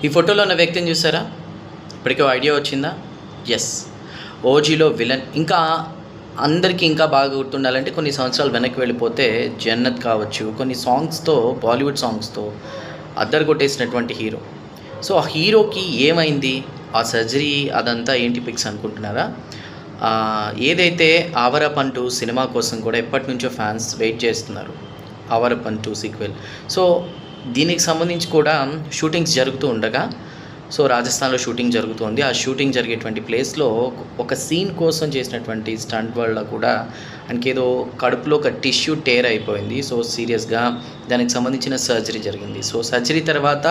ఈ ఫోటోలో ఉన్న వ్యక్తిని చూసారా? ఇప్పటికే ఐడియా వచ్చిందా? ఎస్, ఓజీలో విలన్. ఇంకా అందరికీ ఇంకా బాగా గుర్తుండాలంటే కొన్ని సంవత్సరాలు వెనక్కి వెళ్ళిపోతే జన్నత్ కావచ్చు, కొన్ని సాంగ్స్తో, బాలీవుడ్ సాంగ్స్తో అద్దరు కొట్టేసినటువంటి హీరో. సో ఆ హీరోకి ఏమైంది? ఆ సర్జరీ అదంతా ఏంటి పిక్స్ అనుకుంటున్నారా? ఏదైతే ఆవరపన్ 2 సినిమా కోసం కూడా ఎప్పటి నుంచో ఫ్యాన్స్ వెయిట్ చేస్తున్నారు, ఆవరపన్ 2 సీక్వెల్. సో దీనికి సంబంధించి కూడా షూటింగ్స్ జరుగుతూ ఉండగా, సో రాజస్థాన్లో షూటింగ్ జరుగుతుంది. ఆ షూటింగ్ జరిగేటువంటి ప్లేస్లో ఒక సీన్ కోసం చేసినటువంటి స్టంట్ వల్ల కూడా ఆయనకి ఏదో కడుపులో ఒక టిష్యూ టేర్ అయిపోయింది. సో సీరియస్గా దానికి సంబంధించిన సర్జరీ జరిగింది. సో సర్జరీ తర్వాత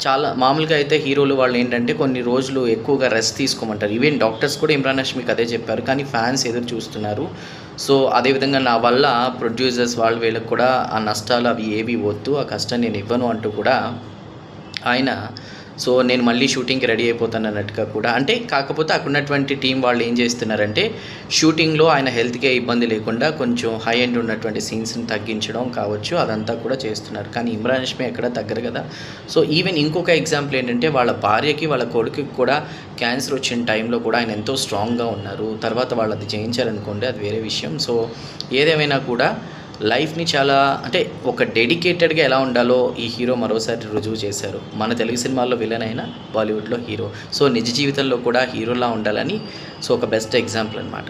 చాలా మామూలుగా అయితే హీరోలు వాళ్ళు ఏంటంటే కొన్ని రోజులు ఎక్కువగా రెస్ట్ తీసుకోమంటారు. ఈవెన్ డాక్టర్స్ కూడా ఇమ్రాన్ హష్మీకి అదే చెప్పారు, కానీ ఫ్యాన్స్ ఎదురు చూస్తున్నారు. సో అదేవిధంగా నా వల్ల ప్రొడ్యూసర్స్ వాళ్ళు వీళ్ళకి కూడా ఆ నష్టాలు అవి ఏవి వద్దు, ఆ కష్టం నేను ఇవ్వను అంటూ కూడా ఆయన, సో నేను మళ్ళీ షూటింగ్కి రెడీ అయిపోతాను అన్నట్టుగా కూడా, అంటే కాకపోతే అక్కడ ఉన్నటువంటి టీం వాళ్ళు ఏం చేస్తున్నారంటే షూటింగ్లో ఆయన హెల్త్కే ఇబ్బంది లేకుండా కొంచెం హై ఎండ్ ఉన్నటువంటి సీన్స్ని తగ్గించడం కావచ్చు, అదంతా కూడా చేస్తున్నారు. కానీ ఇమ్రాన్ హష్మీ ఎక్కడ తగ్గరు కదా. సో ఈవెన్ ఇంకొక ఎగ్జాంపుల్ ఏంటంటే వాళ్ళ భార్యకి వాళ్ళ కొడుకుకి కూడా క్యాన్సర్ వచ్చిన టైంలో కూడా ఆయన ఎంతో స్ట్రాంగ్గా ఉన్నారు. తర్వాత వాళ్ళది జయించారనుకోండి, అది వేరే విషయం. సో ఏదేమైనా కూడా లైఫ్ని చాలా, అంటే ఒక డెడికేటెడ్గా ఎలా ఉండాలో ఈ హీరో మరోసారి రుజువు చేశారు. మన తెలుగు సినిమాల్లో విలన్ అయినా బాలీవుడ్లో హీరో. సో నిజ జీవితంలో కూడా హీరోలా ఉండాలని, సో ఒక బెస్ట్ ఎగ్జాంపుల్ అనమాట.